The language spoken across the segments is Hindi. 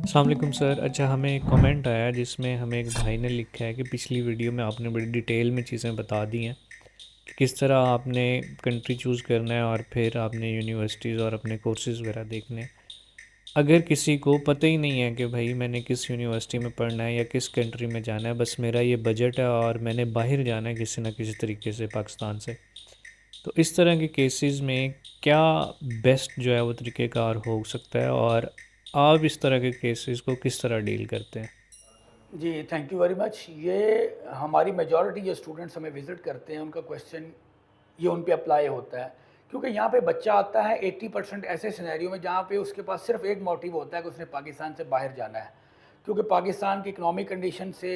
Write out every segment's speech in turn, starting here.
अस्सलाम वालेकुम सर। अच्छा, हमें एक कमेंट आया जिसमें हमें एक भाई ने लिखा है कि पिछली वीडियो में आपने बड़ी डिटेल में चीज़ें बता दी हैं कि किस तरह आपने कंट्री चूज़ करना है और फिर आपने यूनिवर्सिटीज़ और अपने कोर्सेज़ वगैरह देखने हैं। अगर किसी को पता ही नहीं है कि भाई मैंने किस यूनिवर्सिटी में पढ़ना है या किस कंट्री में जाना है, बस मेरा ये बजट है और मैंने बाहर जाना है किसी न किसी तरीके से पाकिस्तान से, तो इस तरह के केसेस में क्या बेस्ट जो है वो तरीक़ेकार हो सकता है और आप इस तरह के केसेस को किस तरह डील करते हैं? जी, थैंक यू वेरी मच। ये हमारी मेजॉरिटी जो स्टूडेंट्स हमें विज़िट करते हैं, उनका क्वेश्चन ये उन पे अप्लाई होता है। क्योंकि यहाँ पे बच्चा आता है 80% ऐसे सिनेरियो में जहाँ पे उसके पास सिर्फ एक मोटिव होता है कि उसने पाकिस्तान से बाहर जाना है। क्योंकि पाकिस्तान की इकोनॉमिक कंडीशन से,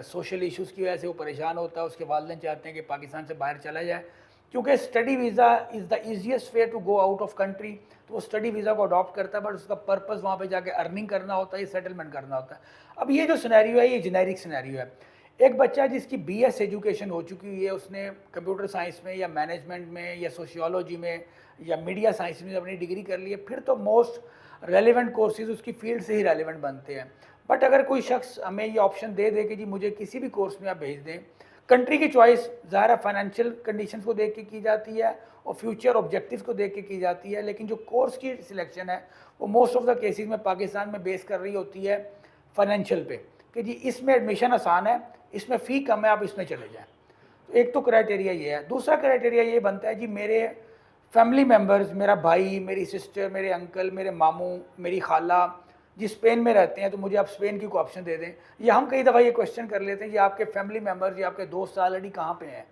सोशल इश्यूज़ की वजह से वो परेशान होता है, उसके वालिदैन चाहते हैं कि पाकिस्तान से बाहर चला जाए। क्योंकि study visa is the easiest way to go out of country, तो वो स्टडी वीज़ा को अडॉप्ट करता है, बट उसका पर्पस वहाँ पे जाके अर्निंग करना होता है, सेटलमेंट करना होता है। अब ये जो सिनेरियो है, ये जेनेरिक सिनेरियो है। एक बच्चा जिसकी बीएस एजुकेशन हो चुकी हुई है, उसने कंप्यूटर साइंस में या मैनेजमेंट में या सोशियोलॉजी में या मीडिया साइंस में अपनी डिग्री कर ली है, फिर तो मोस्ट रेलिवेंट कोर्सेज उसकी फील्ड से ही रेलिवेंट बनते हैं। बट अगर कोई शख्स हमें ये ऑप्शन दे दे कि जी मुझे किसी भी कोर्स में आप भेज दें, कंट्री की चॉइस ज़ाहिर फाइनेंशियल कंडीशंस को देख के की जाती है और फ्यूचर ऑब्जेक्टिव्स को देख के की जाती है, लेकिन जो कोर्स की सिलेक्शन है वो मोस्ट ऑफ द केसेस में पाकिस्तान में बेस कर रही होती है फाइनेंशियल पे, कि जी इसमें एडमिशन आसान है, इसमें फ़ी कम है, आप इसमें चले जाएँ। तो एक तो क्राइटेरिया ये है। दूसरा क्राइटेरिया ये बनता है जी मेरे फैमिली मेंबर्स, मेरा भाई, मेरी सिस्टर, मेरे अंकल, मेरे मामू, मेरी खाला जी स्पेन में रहते हैं, तो मुझे आप स्पेन की कोई ऑप्शन दे दें। या हम कई दफ़ा ये क्वेश्चन कर लेते हैं जी आपके फैमिली मेंबर्स या आपके दोस्त ऑलरेडी कहाँ पे हैं।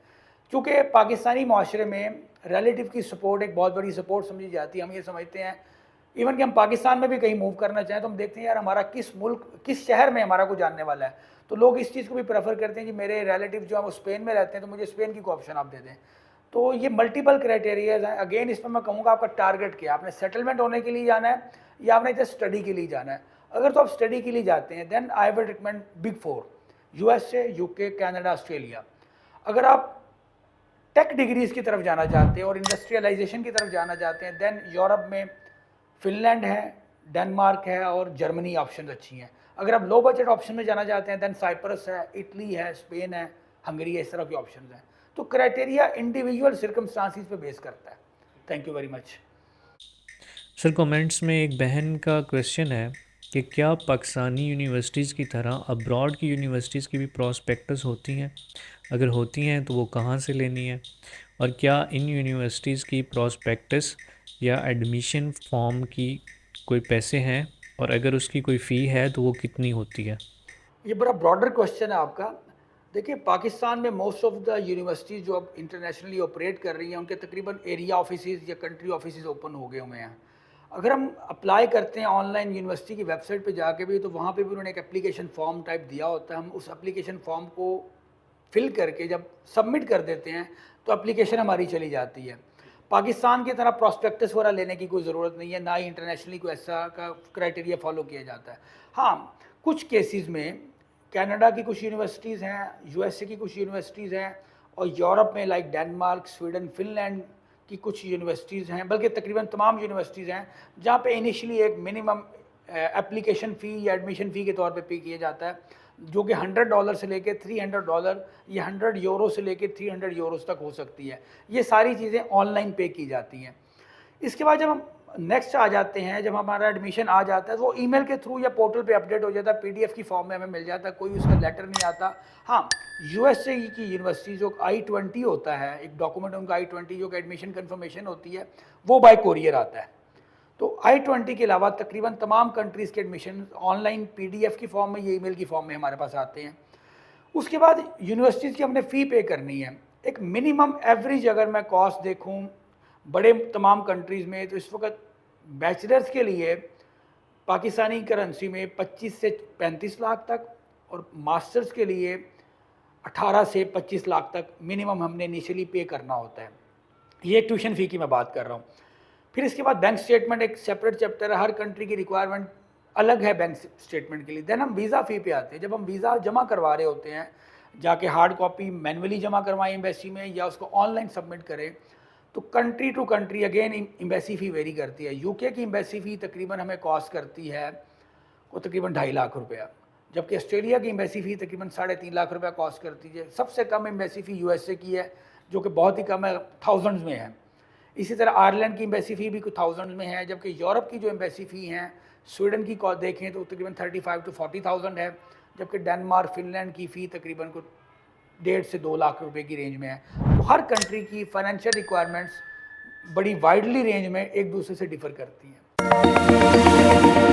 चूँकि पाकिस्तानी माशरे में रिलेटिव की सपोर्ट एक बहुत बड़ी सपोर्ट समझी जाती है। हम ये समझते हैं इवन कि हम पाकिस्तान में भी कहीं मूव करना चाहें तो हम देखते हैं यार हमारा किस मुल्क, किस शहर में हमारा को जानने वाला है। तो लोग इस चीज़ को भी प्रेफर करते हैं कि मेरे रिलेटिव जो है वो स्पेन में रहते हैं, तो मुझे स्पेन की कोई ऑप्शन आप दे दें। तो ये मल्टीपल क्राइटेरियाज हैं। अगेन इसमें मैं कहूँगा आपका टारगेट क्या है, आपने सेटलमेंट होने के लिए जाना है या आपने जस्ट स्टडी के लिए जाना है। अगर तो आप स्टडी के लिए जाते हैं then I will recommend big four, USA, UK, Canada, Australia. अगर आप टेक डिग्रीज की तरफ जाना चाहते हैं और इंडस्ट्रियलाइजेशन की तरफ जाना चाहते हैं देन यूरोप में फिनलैंड है, डेनमार्क है और जर्मनी ऑप्शन अच्छी हैं। अगर आप लो बजट ऑप्शन में जाना चाहते हैं देन साइप्रस है, इटली है, स्पेन है, हंगरी है, इस तरह के ऑप्शन हैं। तो क्राइटेरिया इंडिविजुअल सर्कमस्टांसिस पे बेस करता है। Thank you very much. Sir, comments में एक बहन का क्वेश्चन है कि क्या पाकिस्तानी यूनिवर्सिटीज़ की तरह अब्रॉड की यूनिवर्सिटीज़ की भी प्रॉस्पेक्टस होती हैं? अगर होती हैं तो वो कहाँ से लेनी है? और क्या इन यूनिवर्सिटीज़ की प्रॉस्पेक्टस या एडमिशन फॉर्म की कोई पैसे हैं, और अगर उसकी कोई फ़ी है तो वो कितनी होती है? ये बड़ा ब्रॉडर क्वेश्चन है आपका। देखिए पाकिस्तान में मोस्ट ऑफ द यूनिवर्सिटीज़ जो अब इंटरनेशनली ऑपरेट कर रही हैं उनके तकरीबन एरिया ऑफिसेज या कंट्री ऑफिसेज ओपन हो गए हुए हैं। अगर हम अप्लाई करते हैं ऑनलाइन यूनिवर्सिटी की वेबसाइट पे जाके भी, तो वहाँ पे भी उन्होंने एक एप्लीकेशन फॉर्म टाइप दिया होता है। हम उस एप्लीकेशन फॉर्म को फिल करके जब सबमिट कर देते हैं तो एप्लीकेशन हमारी चली जाती है। पाकिस्तान की तरह प्रॉस्पेक्टस वगैरह लेने की कोई ज़रूरत नहीं है, ना ही इंटरनेशनली कोई ऐसा का क्राइटेरिया फॉलो किया जाता है। हाँ, कुछ केसेस में कनाडा की कुछ यूनिवर्सिटीज़ हैं, यूएसए की कुछ यूनिवर्सिटीज़ हैं और यूरोप में लाइक डेनमार्क, स्वीडन, फिनलैंड की कुछ यूनिवर्सिटीज़ हैं, बल्कि तकरीबन तमाम यूनिवर्सिटीज़ हैं जहाँ पे इनिशियली एक मिनिमम एप्लीकेशन फ़ी या एडमिशन फ़ी के तौर पे किया जाता है, जो कि $100 से लेके $300 या 100 यूरो से लेके 300 यूरोस तक हो सकती है। ये सारी चीज़ें ऑनलाइन पे की जाती हैं। इसके बाद जब हम नेक्स्ट आ जाते हैं, जब हमारा एडमिशन आ जाता है तो वो ईमेल के थ्रू या पोर्टल पे अपडेट हो जाता है, पीडीएफ की फॉर्म में हमें मिल जाता है, कोई उसका लेटर नहीं आता। हाँ, यूएसए की यूनिवर्सिटी जो I-20 होता है, एक डॉक्यूमेंट उनका I-20 जो कि एडमिशन कन्फर्मेशन होती है, वो बाय कोरियर आता है। तो I-20 के अलावा तकरीबन तमाम कंट्रीज़ के एडमिशन ऑनलाइन पीडीएफ की फॉर्म में या ईमेल की फॉर्म में हमारे पास आते हैं। उसके बाद यूनिवर्सिटीज़ की हमने फ़ी पे करनी है। एक मिनिमम एवरेज अगर मैं कॉस्ट देखूँ बड़े तमाम कंट्रीज़ में, तो इस वक्त बैचलर्स के लिए पाकिस्तानी करेंसी में 25 से 35 लाख तक और मास्टर्स के लिए 18 से 25 लाख तक मिनिमम हमने इनिशियली पे करना होता है। ये ट्यूशन फ़ी की मैं बात कर रहा हूँ। फिर इसके बाद बैंक स्टेटमेंट एक सेपरेट चैप्टर है, हर कंट्री की रिक्वायरमेंट अलग है बैंक स्टेटमेंट के लिए। देन हम वीज़ा फ़ी पे आते हैं। जब हम वीज़ा जमा करवा रहे होते हैं, जाके हार्ड कॉपी मैनुअली जमा करवाएं एम्बेसी में या उसको ऑनलाइन सबमिट करें, तो country to country again embassy fee vary करती है। यूके की एम्बेसी फ़ी तकरीबन हमें कॉस्ट करती है को तकरीबन 2.5 लाख रुपया, जबकि ऑस्ट्रेलिया की एम्बेसी फ़ी तकरीबन 3.5 लाख रुपया कॉस्ट करती है। सबसे कम एम्बेसी फ़ी यूएसए की है, जो कि बहुत ही कम है, थाउजेंड्स में है। इसी तरह आयरलैंड की एम्बेसी फ़ी भी कुछ थाउजेंड्स में है, जबकि यूरोप की जो एम्बेसी फ़ी हैं, स्वीडन की देखें तो तकरीबन 35 to 40,000 है, जबकि डेनमार्क, फिनलैंड की फ़ी तकरीबन कुछ 1.5 से 2 लाख रुपए की रेंज में है। तो हर कंट्री की फाइनेंशियल रिक्वायरमेंट्स बड़ी वाइडली रेंज में एक दूसरे से डिफर करती हैं।